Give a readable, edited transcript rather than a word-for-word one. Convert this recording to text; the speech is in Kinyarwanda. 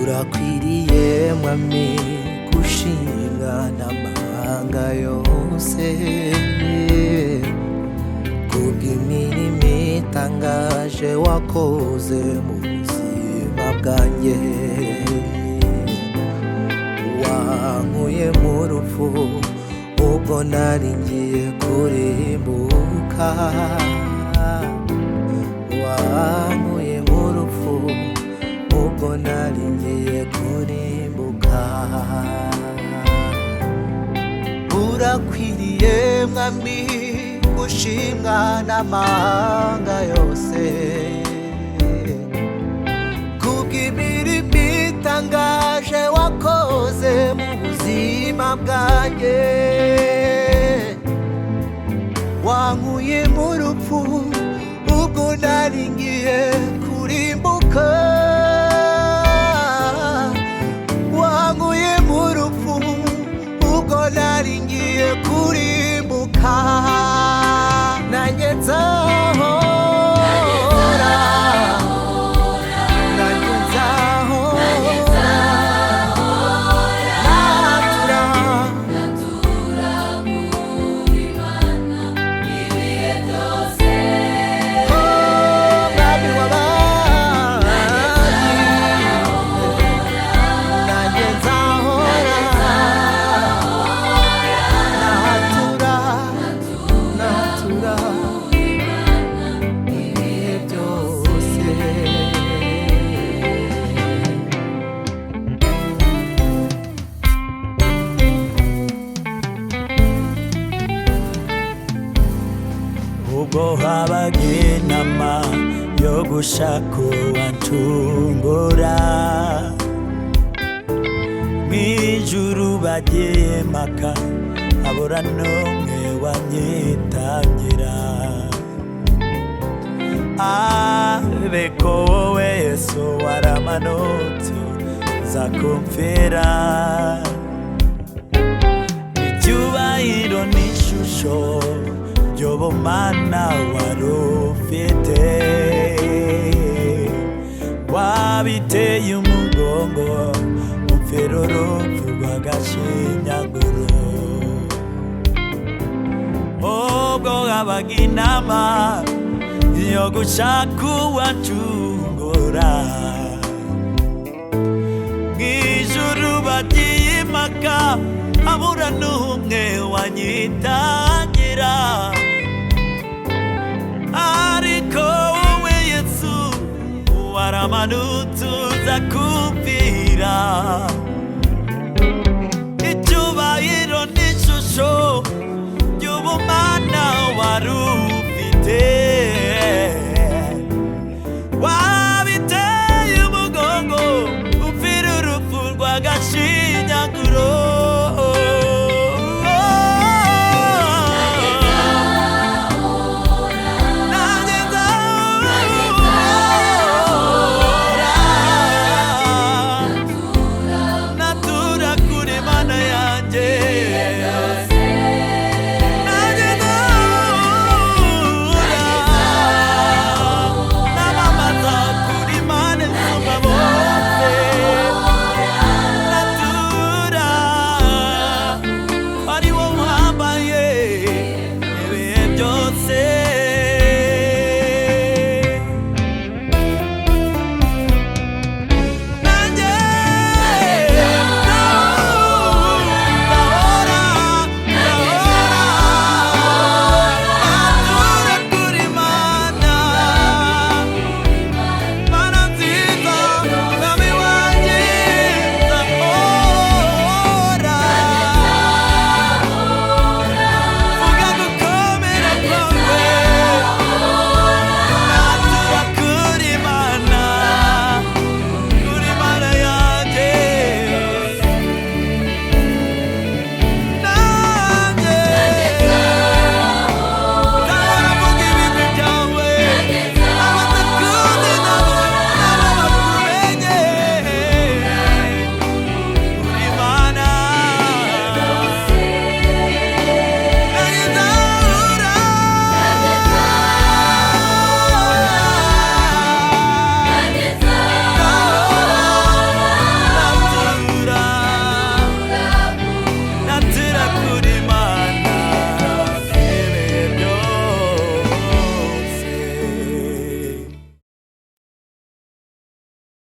urakwiriye mwami gushimwa n'amahanga yose kubw'imirimo itangaje wakoze mu buzima bwanjye wankuye mu rupfu ubwo nari ngiye kurimbuka wankuye mu rupfu ubwo nari ngiye kurimbuka urakwiriye mwami gushimwa n'amahanga yose kubw'imirimo itangaje wakoze mu buzima bwanjye wankuye mu rupfu ubwo nari ngiye kurimbuka wankuye mu rupfu ubwo nari ngiye kurimbuka nanjye nzahora nanjye nzahora natura muri Mana ibihe byose mwami w'abami nanjye nzahora natura ibihe byose ubwo habaga inama yo gushaka uwancungura mw'ijuru bagiye impaka habura n'umwe wanyitangira ariko wowe Yesu waramanutse uza kumfira icyubahiro n'ishusho ry'ubumana wari ufite wabiteye umugongo umfira urupfu rw'agashinyaguro ubwo habaga inama yo gushaka uwancungura mw'ijuru bagiye impaka habura n'umwe wanyitangira ariko wowe Yesu waramanutse uza kumfira icyubahiro n'ishusho ry'ubumana wari ufite wabiteye umugongo umfira urupfu rw'agashinyaguro